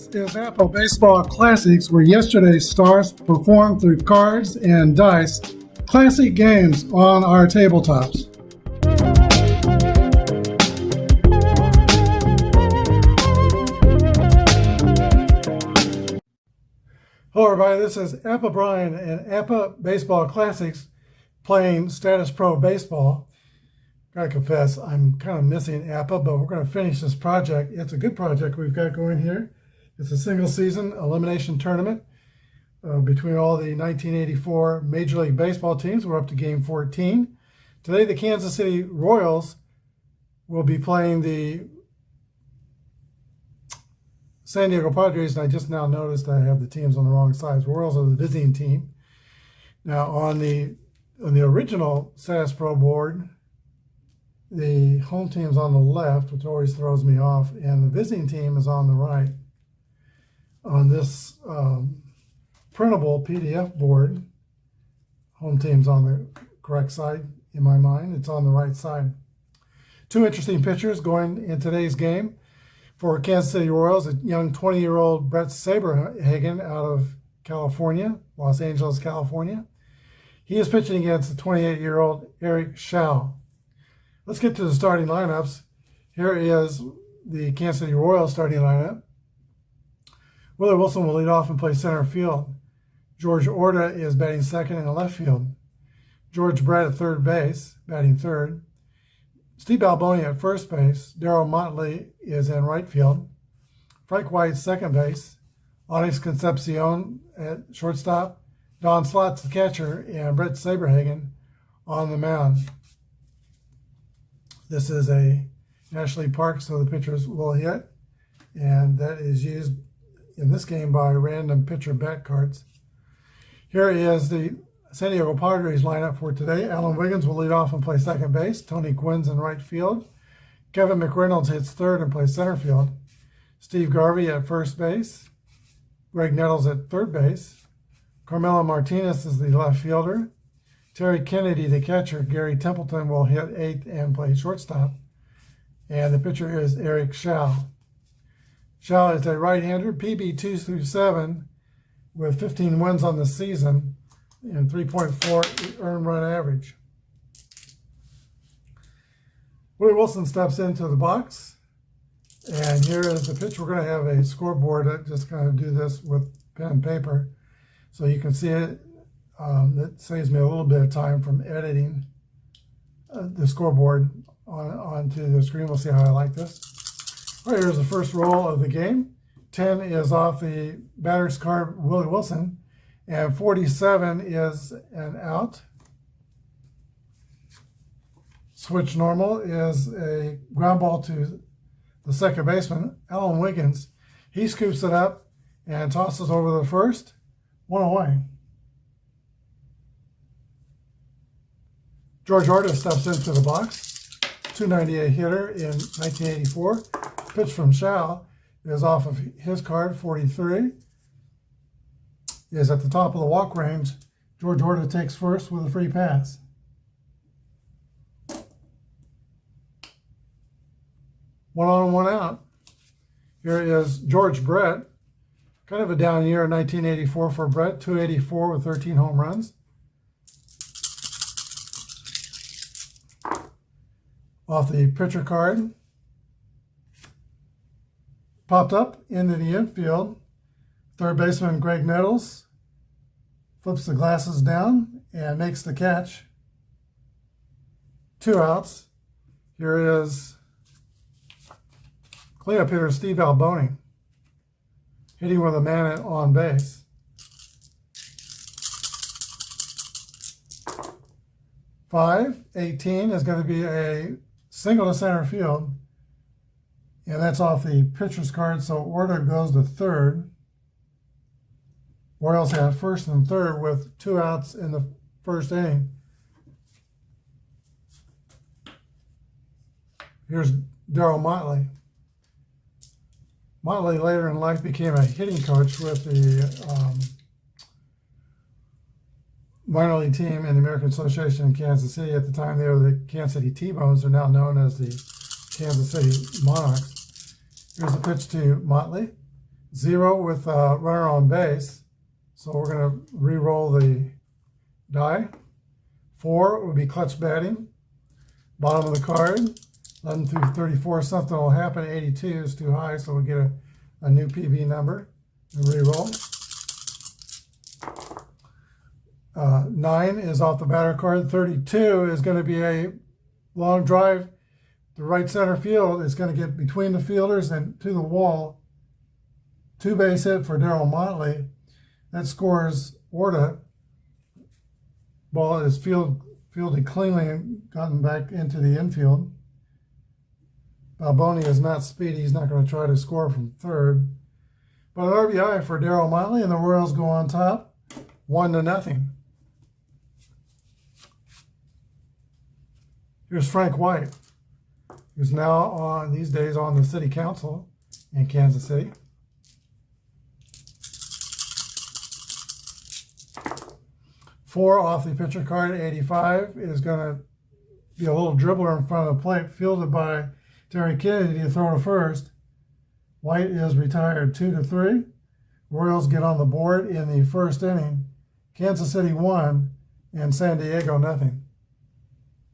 This is Apba Baseball Classics, where yesterday's stars performed through cards and dice, classic games on our tabletops. Hello everybody, this is Apba Brian and Apba Baseball Classics playing Statis Pro Baseball. Gotta confess, I'm kind of missing Apba, but we're going to finish this project. It's a good project we've got going here. It's a single season elimination tournament between all the 1984 Major League Baseball teams. We're up to game 14. Today the Kansas City Royals will be playing the San Diego Padres, and I just now noticed I have the teams on the wrong sides. Royals are the visiting team. Now on the original Statis Pro board, the home team's on the left, which always throws me off, and the visiting team is on the right. On this printable PDF board, home team's on the correct side in my mind. It's on the right side. Two interesting pitchers going in today's game. For Kansas City Royals, a young 20-year-old Brett Saberhagen out of California, Los Angeles, California. He is pitching against the 28-year-old Eric Schau. Let's get to the starting lineups. Here is the Kansas City Royals starting lineup. Willie Wilson will lead off and play center field. George Orta is batting second in the left field. George Brett at third base, batting third. Steve Alboni at first base. Darryl Motley is in right field. Frank White second base. Onyx Concepcion at shortstop. Don Slot's the catcher, and Brett Saberhagen on the mound. This is a National League Park, so the pitchers will hit, and that is used in this game by random pitcher bet cards. Here is the San Diego Padres lineup for today. Alan Wiggins will lead off and play second base. Tony Gwynn's in right field. Kevin McReynolds hits third and plays center field. Steve Garvey at first base. Greg Nettles at third base. Carmelo Martinez is the left fielder. Terry Kennedy, the catcher. Gary Templeton will hit eighth and play shortstop. And the pitcher is Eric Schau. Schau is a right-hander, PB 2 through 7, with 15 wins on the season and 3.4 earned run average. Willie Wilson steps into the box, and here is the pitch. We're going to have a scoreboard. I just kind of do this with pen and paper so you can see it. That saves me a little bit of time from editing the scoreboard onto the screen. We'll see how I like this. All right, here's the first roll of the game. 10 is off the batter's card, Willie Wilson, and 47 is an out. Switch normal is a ground ball to the second baseman, Alan Wiggins. He scoops it up and tosses over the first, one away. George Orta steps into the box, 298 hitter in 1984. Pitch from Schau is off of his card, 43. Is at the top of the walk range. George Orta takes first with a free pass. One on, one out. Here is George Brett. Kind of a down year in 1984 for Brett, 284 with 13 home runs. Off the pitcher card. Popped up into the infield. Third baseman Greg Nettles flips the glasses down and makes the catch. 2 outs. Here is cleanup hitter Steve Alboni hitting with a man on base. 5-18 is going to be a single to center field, and that's off the pitcher's card, so Orta goes to third. Royals have first and third with 2 outs in the first inning. Here's Darryl Motley. Motley later in life became a hitting coach with the minor league team in the American Association in Kansas City. At the time, they were the Kansas City T-Bones. They're now known as the Kansas City Monarchs. Here's a pitch to Motley. 0 with a runner on base. So we're going to re-roll the die. 4 would be clutch batting. Bottom of the card, 11 through 34, something will happen. 82 is too high, so we'll get a new PB number and re-roll. 9 is off the batter card. 32 is going to be a long drive to right center field. It's going to get between the fielders and to the wall. 2 base hit for Darryl Motley. That scores Orta. Ball is fielded cleanly and gotten back into the infield. Balboni is not speedy. He's not going to try to score from third. But an RBI for Darryl Motley, and the Royals go on top, 1-0. Here's Frank White, who's now these days on the city council in Kansas City. Four off the pitcher card, 85, is going to be a little dribbler in front of the plate, fielded by Terry Kennedy to throw to first. White is retired 2-3. Royals get on the board in the first inning. Kansas City 1 and San Diego 0.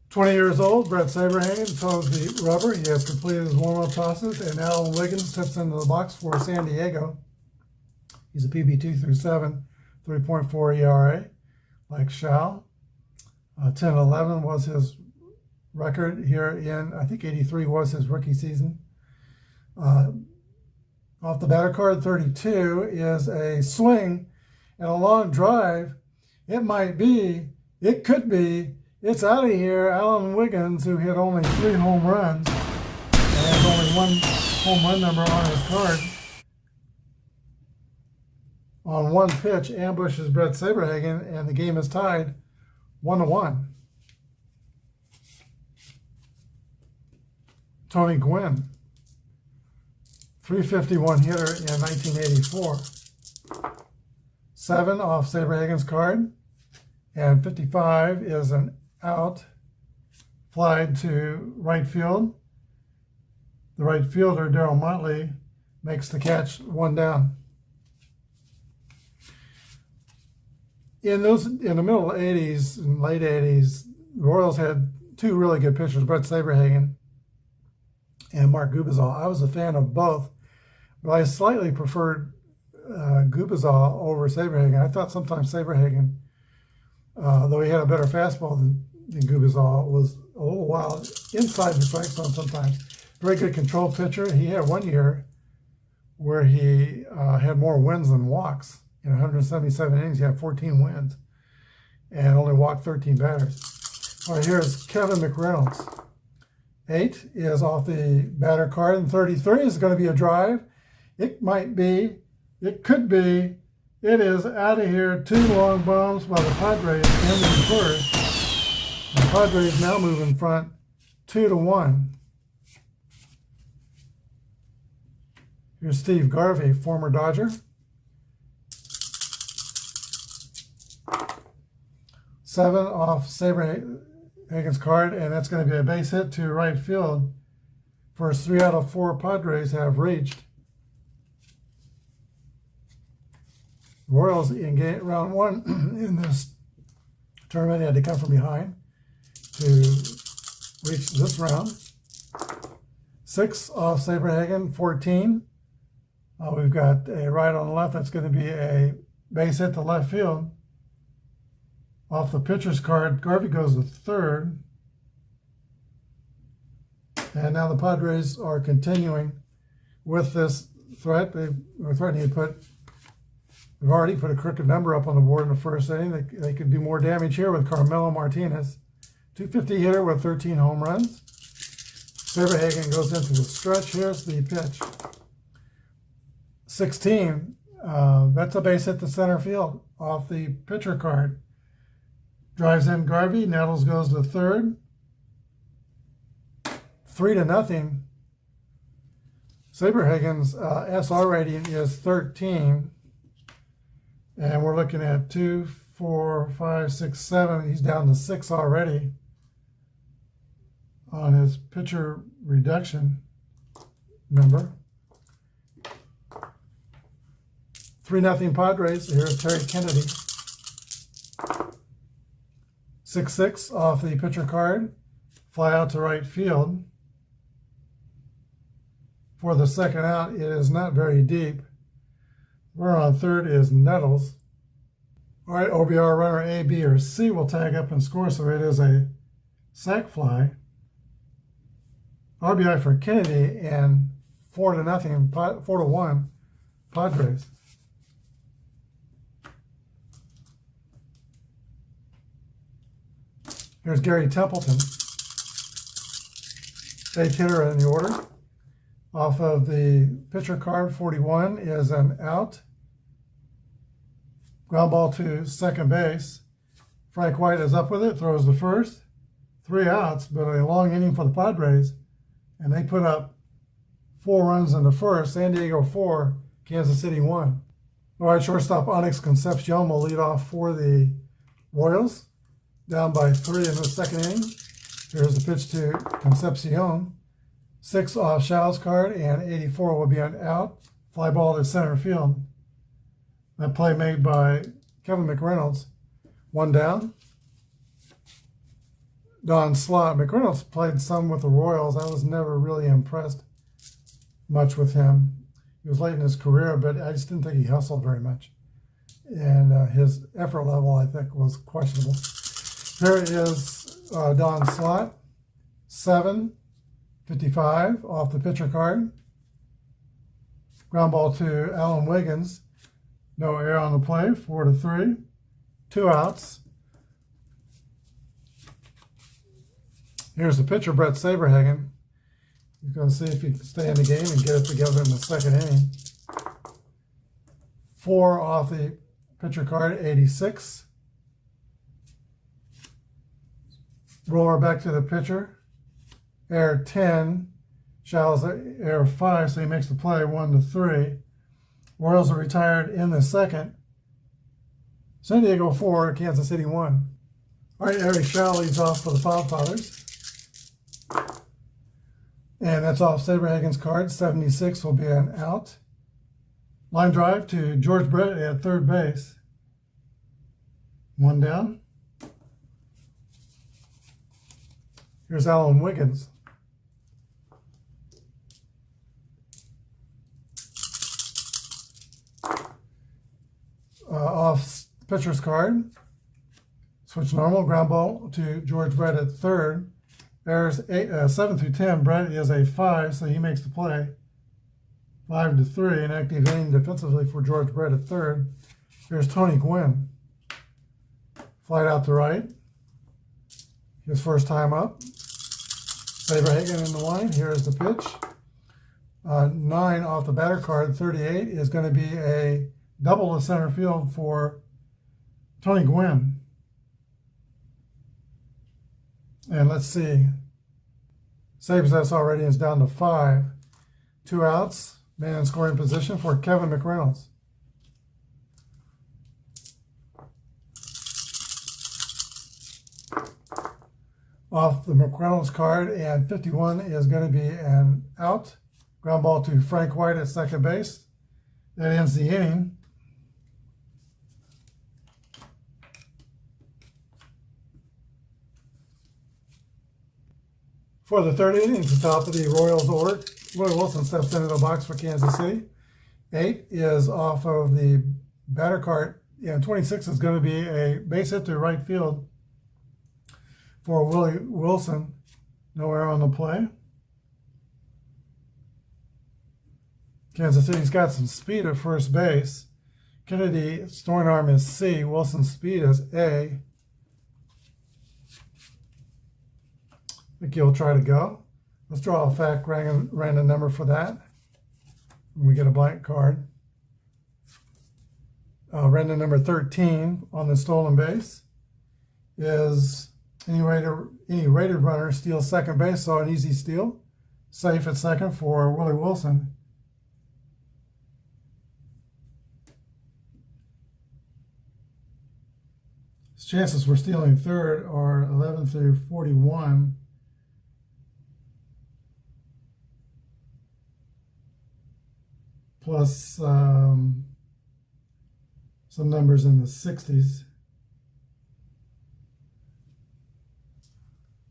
20 years old, Brett Saberhagen toes the rubber. He has completed his warm-up tosses, and Alan Wiggins steps into the box for San Diego. He's a PB 2 through 7, 3.4 ERA. Like Shao, 10-11 was his record here in, I think 83 was his rookie season. Off the batter card, 32 is a swing and a long drive. It might be, it could be, it's out of here. Alan Wiggins, who hit only 3 home runs and has only 1 home run number on his card, on 1 pitch, ambushes Brett Saberhagen, and the game is tied 1-1. Tony Gwynn, 351 hitter in 1984. 7 off Saberhagen's card, and 55 is an out, flied to right field. The right fielder, Darryl Motley, makes the catch, 1 down. In the middle 80s and late 80s, the Royals had 2 really good pitchers, Brett Saberhagen and Mark Gubicza. I was a fan of both, but I slightly preferred Gubicza over Saberhagen. I thought sometimes Saberhagen, though he had a better fastball than Gubicza, was a little wild inside the strike zone sometimes. Very good control pitcher. He had 1 year where he had more wins than walks. In 177 innings, he had 14 wins and only walked 13 batters. All right, here's Kevin McReynolds. 8 is off the batter card, and 33 is going to be a drive. It might be, it could be, it is out of here. 2 long bombs by the Padres ending first. The Padres now move in front 2-1. Here's Steve Garvey, former Dodger. 7 off Saberhagen's card, and that's going to be a base hit to right field. First 3 out of 4 Padres have reached. Royals in round 1 in this tournament had to come from behind to reach this round. 6 off Saberhagen, 14. We've got a right on the left. That's going to be a base hit to left field. Off the pitcher's card, Garvey goes to third. And now the Padres are continuing with this threat. They're threatening to they've already put a crooked number up on the board in the first inning. They could do more damage here with Carmelo Martinez. 250 hitter with 13 home runs. Saberhagen goes into the stretch. Here's the pitch. 16. That's a base hit to center field off the pitcher card. Drives in Garvey. Nettles goes to third. 3-0. Saberhagen's SR rating is 13. And we're looking at 2, 4, 5, 6, 7. He's down to 6 already on his pitcher reduction number. 3-0 Padres. Here's Terry Kennedy. 6-6 off the pitcher card. Fly out to right field. For the second out, it is not very deep. Runner on third is Nettles. All right, OBR runner A, B, or C will tag up and score, so it is a sac fly. RBI for Kennedy, and 4-1 Padres. Here's Gary Templeton. 8th hitter in the order. Off of the pitcher card, 41 is an out. Ground ball to second base. Frank White is up with it, throws the first. 3 outs, but a long inning for the Padres. And they put up 4 runs in the first. San Diego 4, Kansas City 1. All right, shortstop Onyx Concepcion will lead off for the Royals. Down by 3 in the second inning. Here's the pitch to Concepcion. 6 off Shaw's card, and 84 will be an out. Fly ball to center field. That play made by Kevin McReynolds. 1 down. Don Slott. McReynolds played some with the Royals. I was never really impressed much with him. He was late in his career, but I just didn't think he hustled very much. And his effort level, I think, was questionable. Here is Don Slott. 7-55 off the pitcher card. Ground ball to Alan Wiggins. No error on the play. 4-3. 2 outs. Here's the pitcher, Brett Saberhagen. He's going to see if he can stay in the game and get it together in the second inning. 4 off the pitcher card, 86. Roller back to the pitcher. Error 10. Shaw's error 5, so he makes the play 1-3. Royals are retired in the second. San Diego 4, Kansas City 1. All right, Eric Shaw leads off for the Podfathers. And that's off Saberhagen's card. 76 will be an out. Line drive to George Brett at third base. 1 down. Here's Alan Wiggins. Off pitcher's card. Switch normal. Ground ball to George Brett at third. There's 7-10. Brett is a 5, so he makes the play. 5-3. An active inning defensively for George Brett at third. Here's Tony Gwynn. Flight out to right. His first time up. Saberhagen in the line. Here is the pitch. 9 off the batter card. 38 is going to be a double to center field for Tony Gwynn. And let's see. Saves us already is down to 5. 2 outs. Man in scoring position for Kevin McReynolds. Off the McReynolds card, and 51 is going to be an out. Ground ball to Frank White at second base. That ends the inning. For the third inning, at the top of the Royals order, Willie Wilson steps into the box for Kansas City. 8 is off of the batter cart. Yeah, 26 is going to be a base hit to right field for Willie Wilson. No error on the play. Kansas City's got some speed at first base. Kennedy's throwing arm is C. Wilson's speed is A. I think he'll try to go. Let's draw a fact random number for that. We get a blank card. Random number 13 on the stolen base is any rated runner steals second base, so an easy steal. Safe at second for Willie Wilson. His chances for stealing third are 11-41. Plus some numbers in the 60s.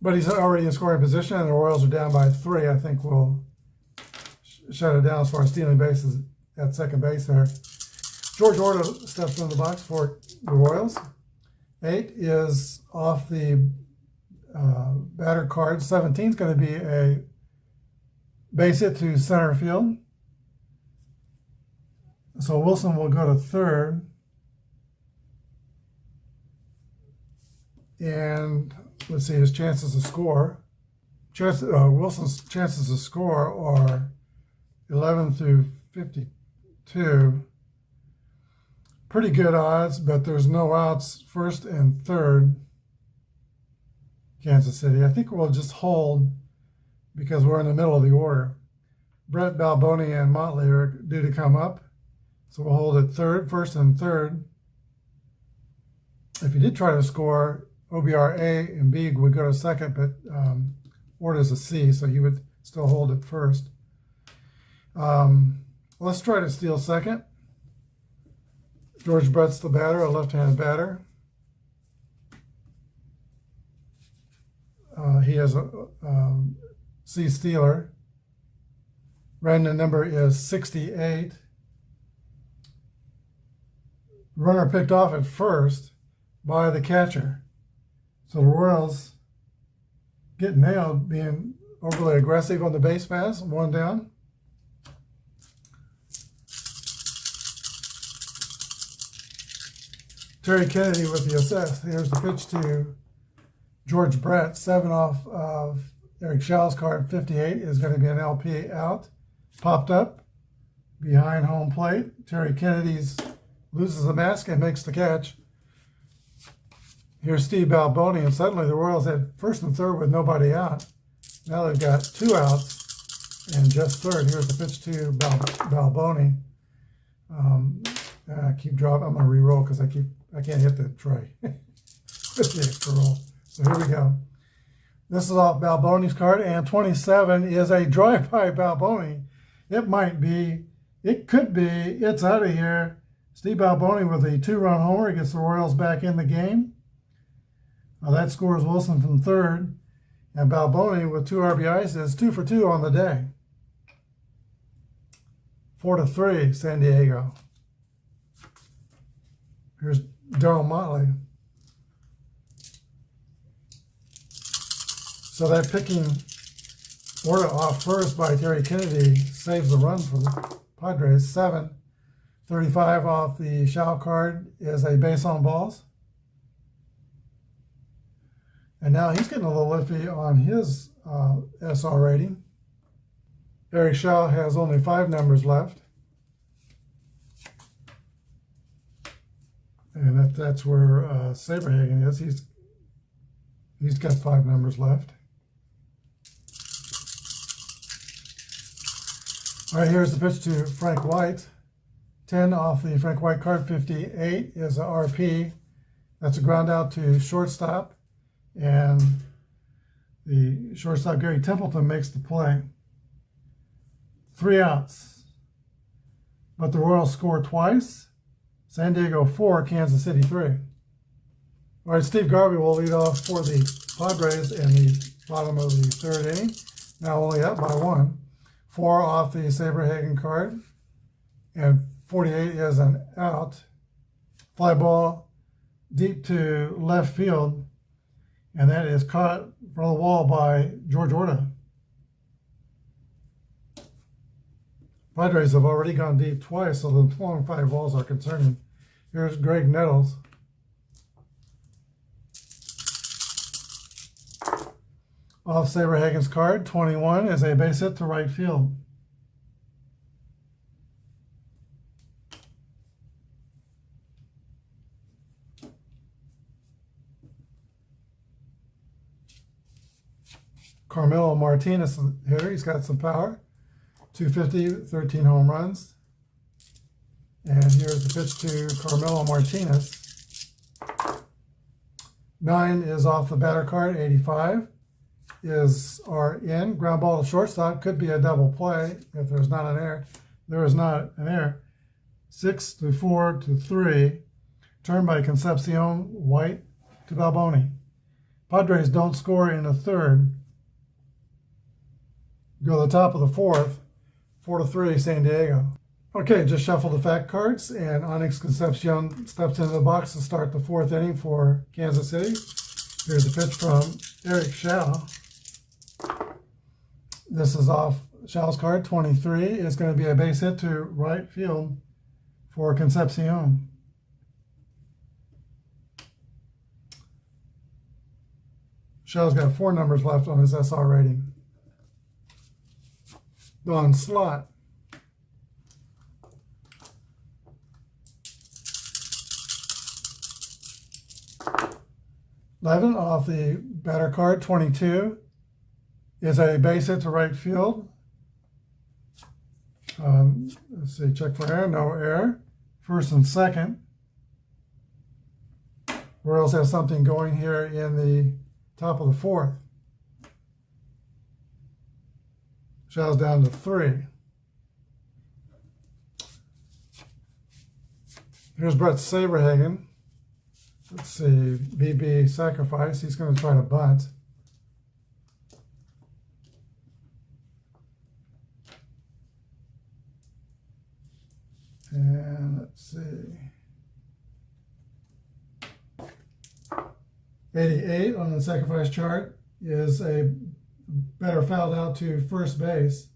But he's already in scoring position, and the Royals are down by 3. I think we'll shut it down as far as stealing bases at second base there. George Orta steps in the box for the Royals. 8 is off the batter card. 17 is going to be a base hit to center field. So Wilson will go to third. And let's see his chances to score. Wilson's chances to score are 11 through 52. Pretty good odds, but there's no outs first and third. Kansas City. I think we'll just hold because we're in the middle of the order. Brett, Balboni, and Motley are due to come up. So we'll hold it first and third. If he did try to score, OBR A and B would go to second, but Orta's a C, so he would still hold it first. Let's try to steal second. George Brett's the batter, a left-handed batter. He has a C stealer. Random number is 68. Runner picked off at first by the catcher. So the Royals get nailed being overly aggressive on the base pass. 1 down. Terry Kennedy with the assist. Here's the pitch to George Brett. 7 off of Eric Shaw's card. 58 is going to be an LP out. Popped up behind home plate. Terry Kennedy's loses the mask and makes the catch. Here's Steve Balboni, and suddenly the Royals had first and third with nobody out. Now they've got 2 outs and just third. Here's the pitch to Balboni. I keep dropping. I'm going to re-roll because I can't hit the tray with the extra roll. So here we go. This is off Balboni's card, and 27 is a drive-by Balboni. It might be, it could be, it's out of here. Steve Balboni with a 2-run homer. He gets the Royals back in the game. That scores Wilson from third. And Balboni with 2 RBIs is 2 for 2 on the day. 4-3, San Diego. Here's Darryl Motley. So that picking Orta off first by Terry Kennedy saves the run for the Padres. 7. 35 off the Shaw card is a base on balls. And now he's getting a little iffy on his SR rating. Eric Shaw has only 5 numbers left. And that's where Saberhagen is. He's got 5 numbers left. All right, here's the pitch to Frank White. 10 off the Frank White card. 58 is a RP. That's a ground out to shortstop. And the shortstop, Gary Templeton, makes the play. 3 outs. But the Royals score twice. San Diego 4, Kansas City 3. All right, Steve Garvey will lead off for the Padres in the bottom of the 3rd inning. Now only up by 1. 4 off the Saberhagen card. And 48 is an out. Fly ball deep to left field. And that is caught from the wall by George Orta. Padres have already gone deep twice, so the long 5 balls are concerning. Here's Greg Nettles. Off Saberhagen's card, 21 is a base hit to right field. Carmelo Martinez here. He's got some power. 250, 13 home runs. And here's the pitch to Carmelo Martinez. 9 is off the batter card. 85 is in. Ground ball to shortstop. Could be a double play if there's not an error. There is not an error. 6-4-3. Turn by Concepcion, white to Balboni. Padres don't score in the third. Go to the top of the fourth, 4-3, San Diego. Okay, just shuffle the fact cards, and Onyx Concepcion steps into the box to start the fourth inning for Kansas City. Here's a pitch from Eric Shaw. This is off Shaw's card, 23. It's going to be a base hit to right field for Concepcion. Shaw's got 4 numbers left on his SR rating. Don Slot. Levin off the batter card, 22, is a base hit to right field. Let's see, check for error, no error. First and second. Royals have something going here in the top of the fourth. Shaw's down to 3. Here's Brett Saberhagen. Let's see, BB sacrifice. He's going to try to bunt. And let's see. 88 on the sacrifice chart is a better fouled out to first base.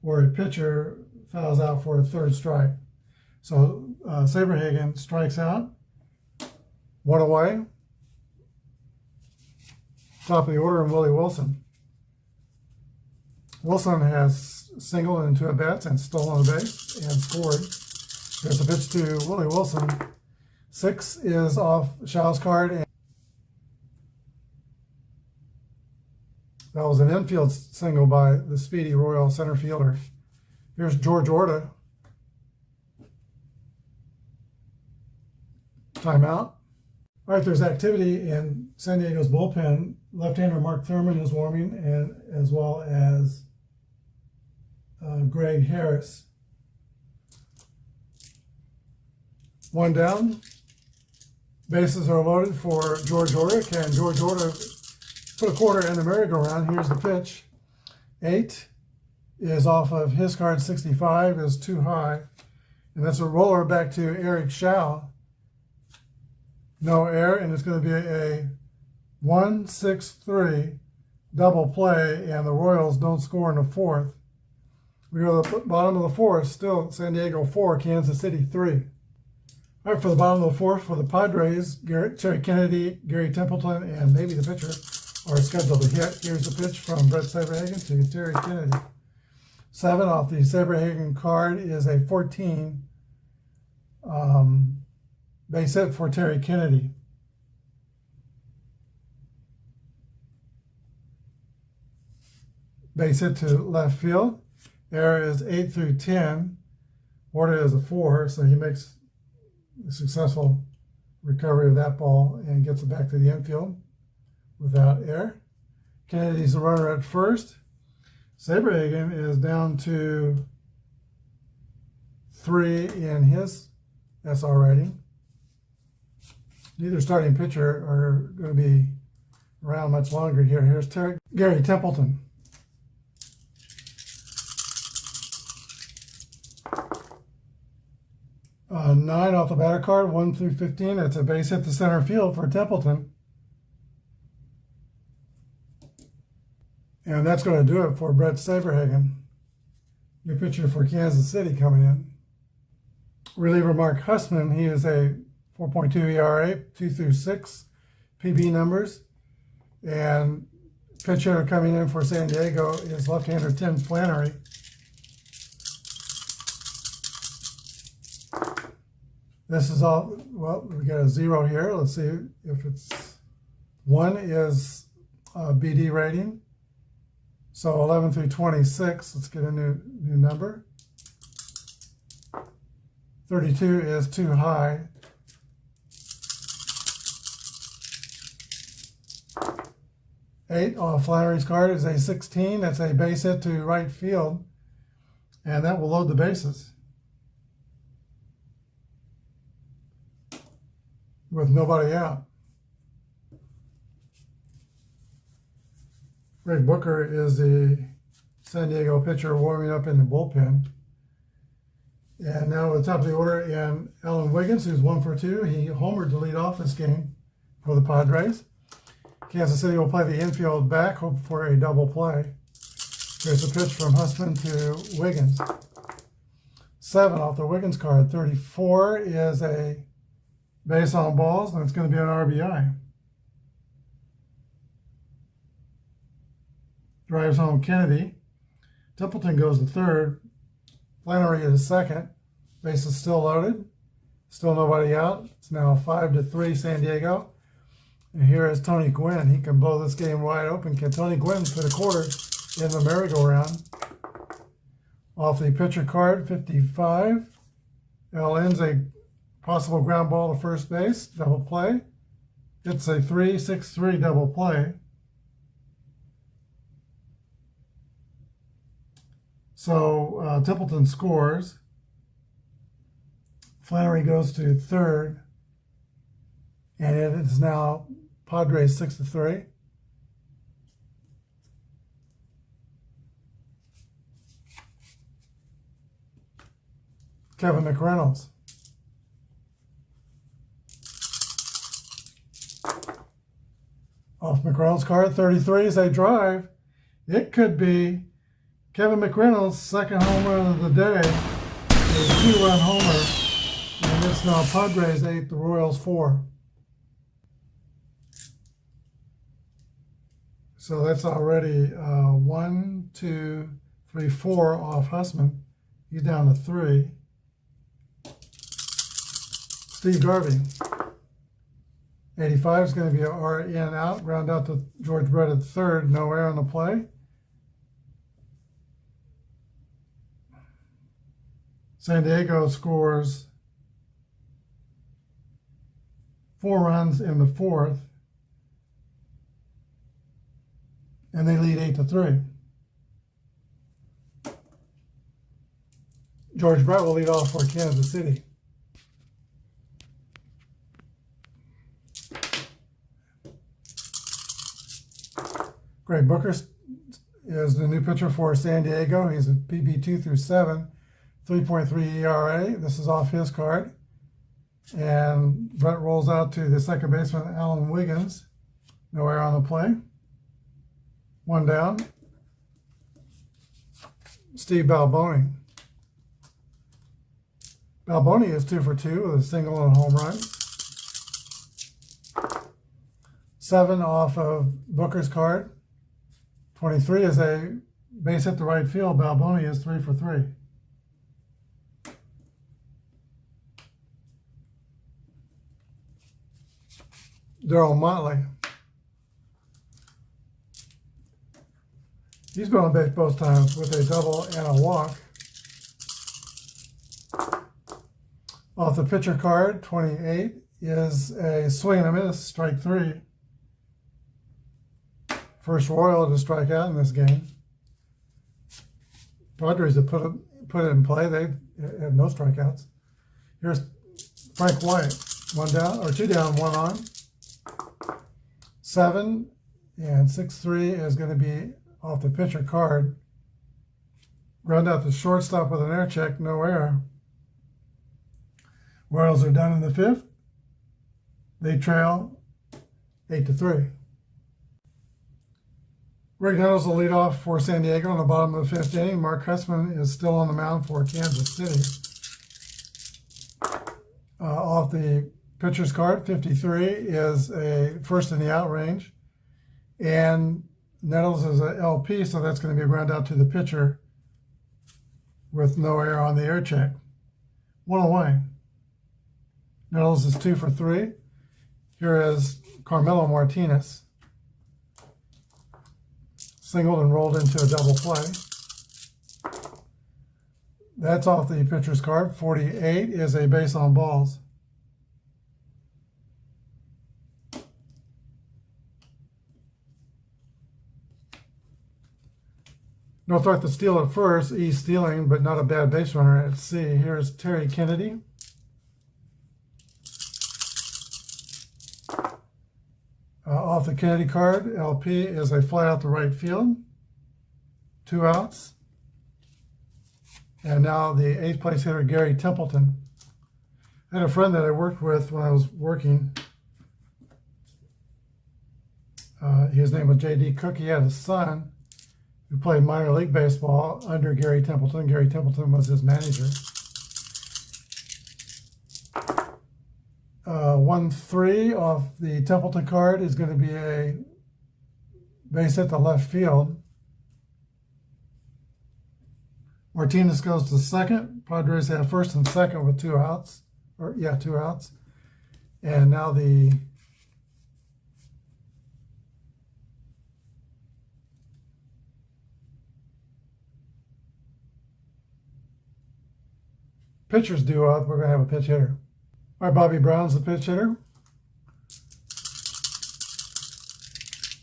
Or a pitcher fouls out for a third strike. So Saberhagen strikes out. 1 away. Top of the order, and Willie Wilson. Wilson has singled in 2 at-bats and stolen a base and scored. There's a pitch to Willie Wilson. 6 is off Shaw's card. And that was an infield single by the speedy Royal center fielder. Here's George Orta. Timeout. All right, there's activity in San Diego's bullpen. Left-hander Mark Thurman is warming, and as well as Greg Harris. 1 down. Bases are loaded for George Orta. Can George Orta put a quarter in the merry-go-round? Here's the pitch. 8 is off of his card. 65 is too high. And that's a roller back to Eric Shaw. No error, and it's going to be a 1-6-3 double play, and the Royals don't score in the fourth. We go to the bottom of the fourth, still San Diego 4, Kansas City 3. All right, for the bottom of the fourth, for the Padres, Terry Kennedy, Gary Templeton, and maybe the pitcher are scheduled to hit. Here's the pitch from Brett Saberhagen to Terry Kennedy. 7 off the Saberhagen card is a 14 base hit for Terry Kennedy. Base hit to left field. Error is 8 through 10. Orta is a 4, so he makes a successful recovery of that ball and gets it back to the infield without error. Kennedy's the runner at first. Saberhagen is down to 3 in his SR rating. Neither starting pitcher are going to be around much longer here. Here's Gary Templeton. Nine off the batter card, 1 through 15. It's a base hit to center field for Templeton. And that's going to do it for Brett Saberhagen. New pitcher for Kansas City coming in. Reliever Mark Hussman, he is a 4.2 ERA, 2 through 6 PB numbers. And pitcher coming in for San Diego is left-hander Tim Flannery. This is all, well, we got a 0 here. Let's see if it's 1 is BD rating. So 11 through 26, let's get a new number. 32 is too high. Eight off Flannery's card is a 16. That's a base hit to right field And that will load the bases with nobody out. Greg Booker is the San Diego pitcher warming up in the bullpen. And now at the top of the order, and Alan Wiggins, who's 1 for 2. He homered to lead off this game for the Padres. Kansas City will play the infield back, hope for a double play. Here's a pitch from Husband to Wiggins. 7 off the Wiggins card. 34 is a base on balls, and it's going to be an RBI. Drives home Kennedy. Templeton goes to third. Flannery is second. Base is still loaded. Still nobody out. It's now 5-3 San Diego. And here is Tony Gwynn. He can blow this game wide open. Can Tony Gwynn put a quarter in the merry-go-round? Off the pitcher card, 55. LN's a possible ground ball to first base. Double play. It's a 3-6-3 double play. So Templeton scores. Flannery goes to third. And it is now Padres 6-3. Kevin McReynolds. Off McReynolds' card, 33 is a drive. It could be Kevin McReynolds' second home run of the day, a 2-run homer, and it's now Padres 8, the Royals 4. So that's already 1, 2, 3, 4 off Hussman. He's down to 3. Steve Garvey. 85 is going to be an RN out. Round out to George Brett at third. No error on the play. San Diego scores 4 runs in the fourth, and they lead 8-3. George Brett will lead off for Kansas City. Greg Booker is the new pitcher for San Diego. He's a PB 2-7. 3.3 ERA. This is off his card. And Brett rolls out to the second baseman, Alan Wiggins. No error on the play. 1 down. Steve Balboni. Balboni is 2 for 2 with a single and a home run. 7 off of Booker's card. 23 is a base hit to right field. Balboni is 3 for 3. Darryl Motley. He's been on base both times with a double and a walk. Off the pitcher card, 28 is a swing and a miss, strike 3. First Royal to strike out in this game. Padres have put it in play. They have no strikeouts. Here's Frank White. 1 down, or 2 down, 1 on. 7 and 6-3 is going to be off the pitcher card. Ground out the shortstop with an air check, no error. Royals are done in the 5th. They trail 8-3. Rick Nettles will lead off for San Diego in the bottom of the 5th inning. Mark Hussman is still on the mound for Kansas City. Off the pitcher's card, 53 is a first in the out range. And Nettles is an LP, so that's going to be a ground out to the pitcher with no error on the air check. 1 away. Nettles is 2 for 3. Here is Carmelo Martinez. Singled and rolled into a double play. That's off the pitcher's card. 48 is a base on balls. North North to steal at first. E stealing, but not a bad base runner at C. Here's Terry Kennedy. Off the Kennedy card, LP is a fly out to right field. 2 outs. And now the 8th place hitter, Gary Templeton. I had a friend that I worked with when I was working. His name was J.D. Cook. He had a son who played minor league baseball under Gary Templeton. Gary Templeton was his manager. 1-3 off the Templeton card is going to be a base hit to left field. Martinez goes to second. Padres have first and second with 2 outs. 2 outs. And now the pitcher's due up. We're going to have a pitch hitter. All right, Bobby Brown's the pitch hitter.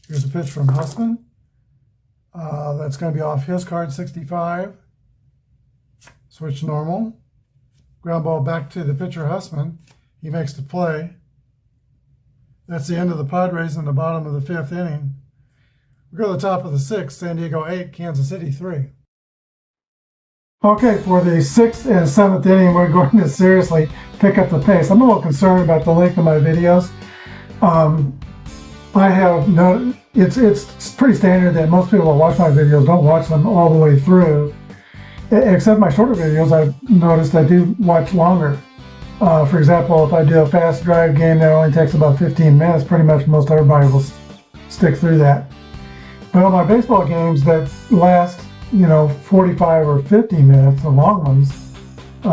Here's a pitch from Husman. That's going to be off his card, 65. Switch normal. Ground ball back to the pitcher, Husman. He makes the play. That's the end of the Padres in the bottom of the 5th inning. We go to the top of the 6th, San Diego 8, Kansas City 3. Okay, for the 6th and 7th inning, we're going to seriously pick up the pace. I'm a little concerned about the length of my videos. I have noticed, it's pretty standard that most people that watch my videos don't watch them all the way through. Except my shorter videos, I've noticed I do watch longer. For example, if I do a fast drive game that only takes about 15 minutes, pretty much most everybody will stick through that. But on my baseball games that last, 45 or 50 minutes, the long ones, a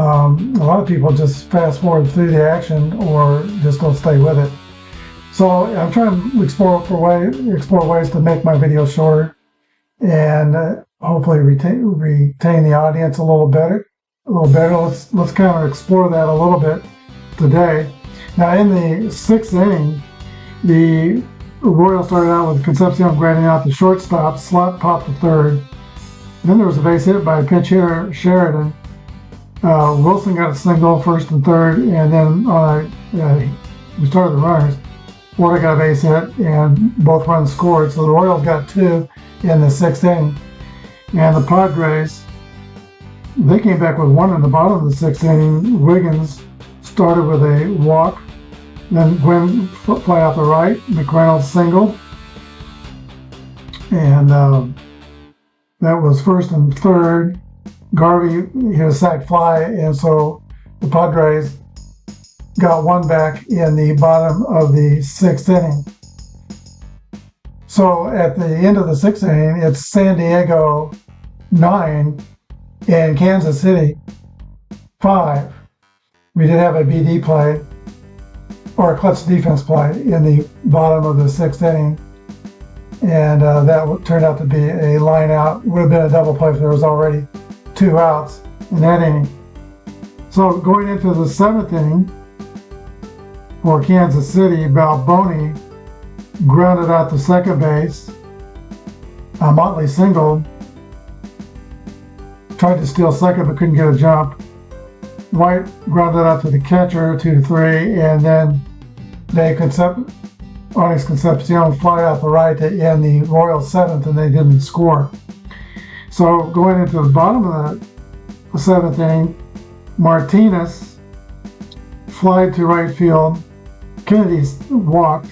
lot of people just fast forward through the action or just don't stay with it. So I'm trying to explore ways to make my videos shorter and hopefully retain the audience a little better. Let's kind of explore that a little bit today. Now in the 6th inning, the Royals started out with Concepcion grounding out the shortstop, slot popped to third. Then there was a base hit by pitch hitter Sheridan. Wilson got a single, first and third, and then we started the runners. Florida got a base hit, and both runs scored. So the Royals got 2 in the 6th inning. And the Padres, they came back with 1 in the bottom of the 6th inning. Wiggins started with a walk. Then Gwynn fly out the right. McReynolds single. And that was first and third. Garvey hit a sac fly, and so the Padres got 1 back in the bottom of the 6th inning. So at the end of the 6th inning, it's San Diego 9 and Kansas City 5. We did have a BD play, or a clutch defense play, in the bottom of the 6th inning. And that turned out to be a line out. Would have been a double play if there was already 2 outs in that inning. So going into the 7th inning for Kansas City, Balboni grounded out to second base. Motley singled, tried to steal second but couldn't get a jump. White grounded out to the catcher, 2-3, and then Onyx Concepcion fly out the right to end the Royals 7th, and they didn't score. So going into the bottom of the 7th inning, Martinez flied to right field. Kennedy walked.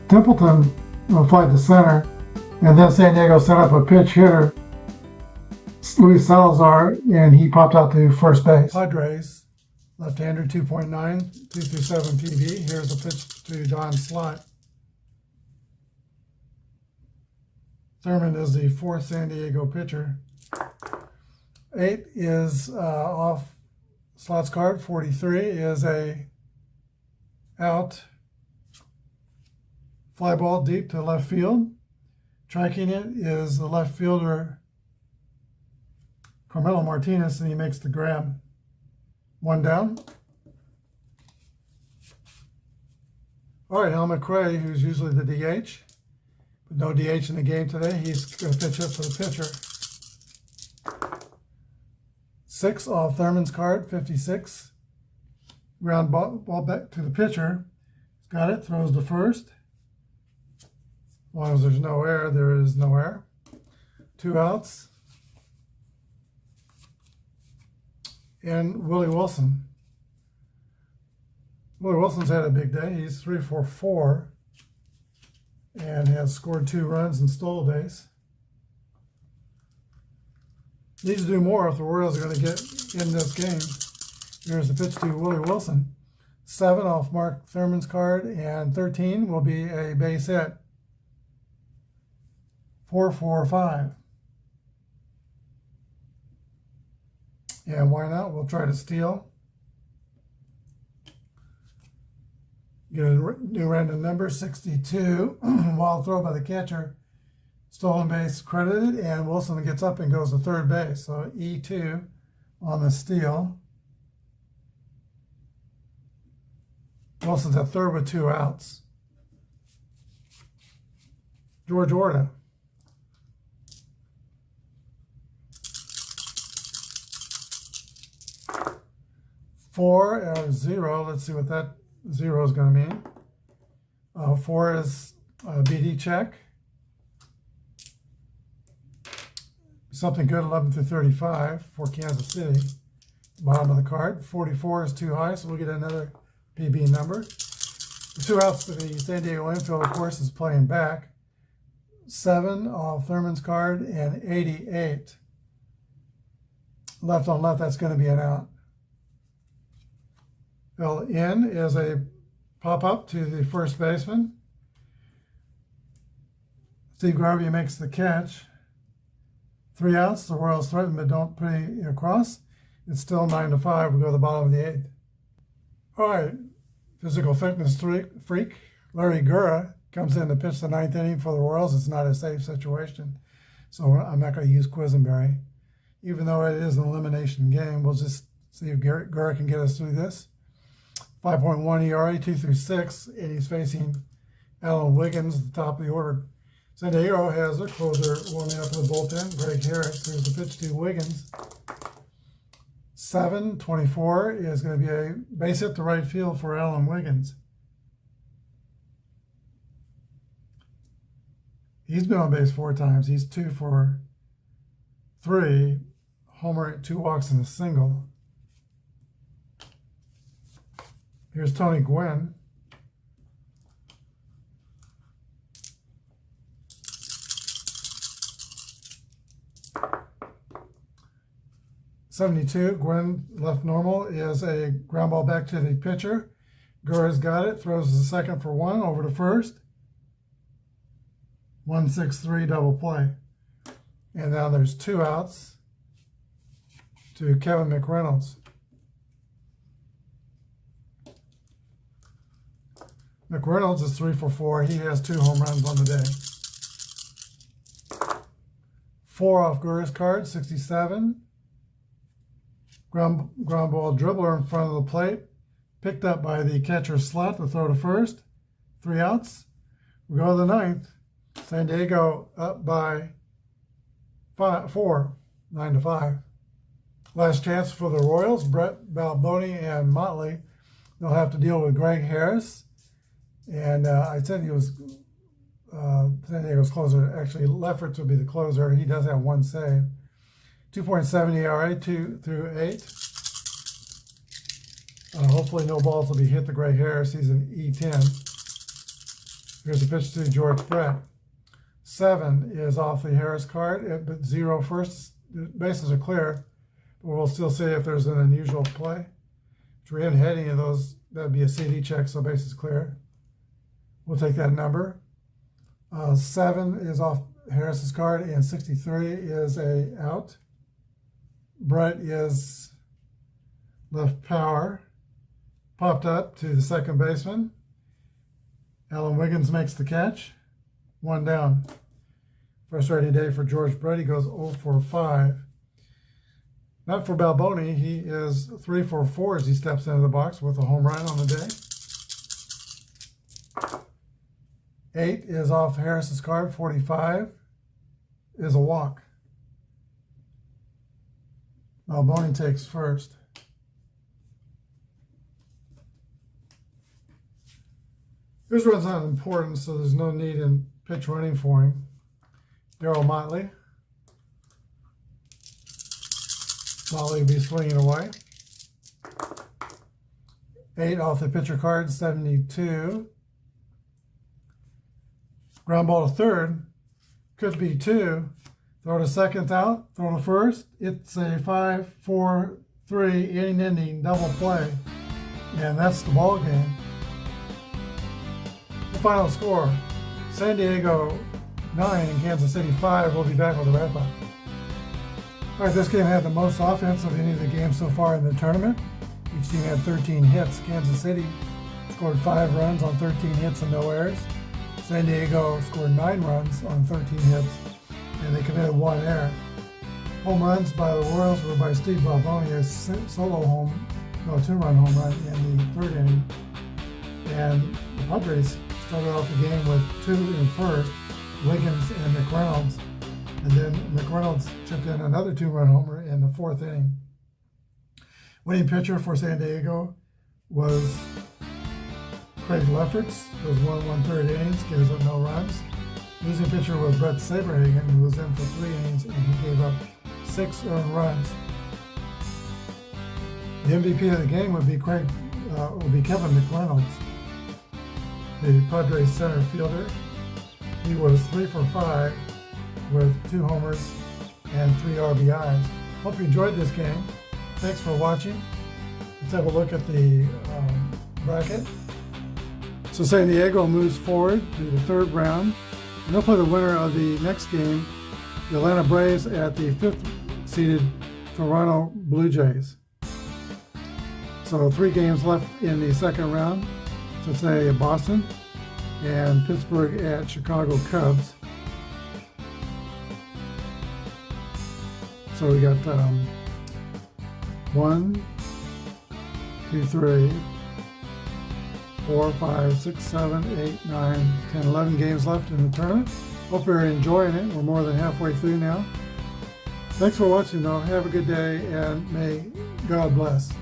Templeton flied to center, and then San Diego set up a pitch hitter, Luis Salazar, and he popped out to first base. Padres, left-hander, 2.9, 237 PB. Here's a pitch to Don Slott. Thurman is the 4th San Diego pitcher. 8 is off Slott's card. 43 is a out fly ball deep to left field. Tracking it is the left fielder Carmelo Martinez, and he makes the grab. 1 down. All right, Al McRae, who's usually the DH, but no DH in the game today. He's going to pitch up for the pitcher. 6 off Thurman's card, 56. Ground ball back to the pitcher. He's got it, throws to first. As long as there's no error, there is no error. 2 outs. And Willie Wilson. Willie Wilson's had a big day. He's 3 for 4 and has scored 2 runs and stole a base. Needs to do more if the Royals are going to get in this game. Here's the pitch to Willie Wilson. 7 off Mark Thurman's card, and 13 will be a base hit. 4-4-5. And why not? We'll try to steal. Get a new random number, 62. Wild throw by the catcher. Stolen base credited, and Wilson gets up and goes to third base. So E2 on the steal. Wilson's at third with 2 outs. George Orta. Four 0. Let's see what that 0 is going to mean. 4 is a BD check. Something good, 11 through 35 for Kansas City. Bottom of the card. 44 is too high, so we'll get another PB number. The 2 outs to the San Diego infield, of course, is playing back. 7 off Thurman's card and 88. Left on left, that's going to be an out. Well, in is a pop-up to the first baseman. Steve Garvey makes the catch. 3 outs. The Royals threaten, but don't put it across. It's still 9-5. We go to the bottom of the 8th. All right. Physical fitness freak Larry Gura comes in to pitch the 9th inning for the Royals. It's not a safe situation, so I'm not going to use Quisenberry. Even though it is an elimination game, we'll just see if Gura can get us through this. 5.1 ERA, 2 through 6, and he's facing Alan Wiggins at the top of the order. San Diego has a closer warming up in the bullpen, Greg Harris. Here's the pitch to Wiggins. 7-24 is going to be a base hit to right field for Alan Wiggins. He's been on base 4 times. He's 2 for 3, homer, 2 walks, and a single. Here's Tony Gwynn. .72, Gwynn left normal, is a ground ball back to the pitcher. Gura's got it, throws the second for 1 over to first. 1-6-3 double play. And now there's 2 outs to Kevin McReynolds. McReynolds is 3 for 4. He has 2 home runs on the day. 4 off Gura's card, 67. Ground ball dribbler in front of the plate. Picked up by the catcher's slot to throw to first. 3 outs. We go to the 9th. San Diego up by 4, 9-5. Last chance for the Royals. Brett Balboni and Motley. They'll have to deal with Greg Harris. And I said he was San Diego's closer. Actually, Lefferts would be the closer. He does have 1 save. 2.7 ERA, 2 through 8. Hopefully no balls will be hit to Greg Harris. He's an E10. Here's a pitch to George Brett. 7 is off the Harris card, but 0 first. The bases are clear, but we'll still see if there's an unusual play. If we haven't had any of those, that would be a CD check, so bases clear. We'll take that number. 7 is off Harris's card, and 63 is a out. Brett is left power. Popped up to the second baseman. Alan Wiggins makes the catch. 1 down. Frustrating day for George Brett. He goes 0 for 5. Not for Balboni. He is 3 for 4 as he steps into the box with a home run on the day. 8 is off Harris's card. 45 is a walk. Boney takes first. His run's not important, so there's no need in pitch running for him. Darryl Motley. Motley will be swinging away. 8 off the pitcher card, 72. Ground ball to third. Could be 2. Throw to second out. Throw to first. It's a 5-4-3 inning double play. And that's the ball game. The final score, San Diego 9 and Kansas City 5. We'll be back with the Apba. All right, this game had the most offense of any of the games so far in the tournament. Each team had 13 hits. Kansas City scored 5 runs on 13 hits and no errors. San Diego scored 9 runs on 13 hits, and they committed 1 error. Home runs by the Royals were by Steve Balboni, a solo 2-run home run in the 3rd inning. And the Padres started off the game with 2 in first, Wiggins and McReynolds. And then McReynolds chipped in another 2-run homer in the 4th inning. Winning pitcher for San Diego was Craig Lefferts. It was 1 1/3 innings, gives up no runs. Losing pitcher was Brett Saberhagen, who was in for 3 innings, and he gave up 6 earned runs. The MVP of the game would be Kevin McReynolds, the Padres center fielder. He was 3 for 5 with 2 homers and 3 RBIs. Hope you enjoyed this game. Thanks for watching. Let's have a look at the bracket. So San Diego moves forward to the 3rd round, and they'll play the winner of the next game, the Atlanta Braves, at the 5th seeded Toronto Blue Jays. So 3 games left in the 2nd round. Cincinnati at Boston, and Pittsburgh at Chicago Cubs. So we got 1, 2, 3, 4, 5, 6, 7, 8, 9, 10, 11 games left in the tournament. Hope you're enjoying it. We're more than halfway through now. Thanks for watching, though. Have a good day, and may God bless.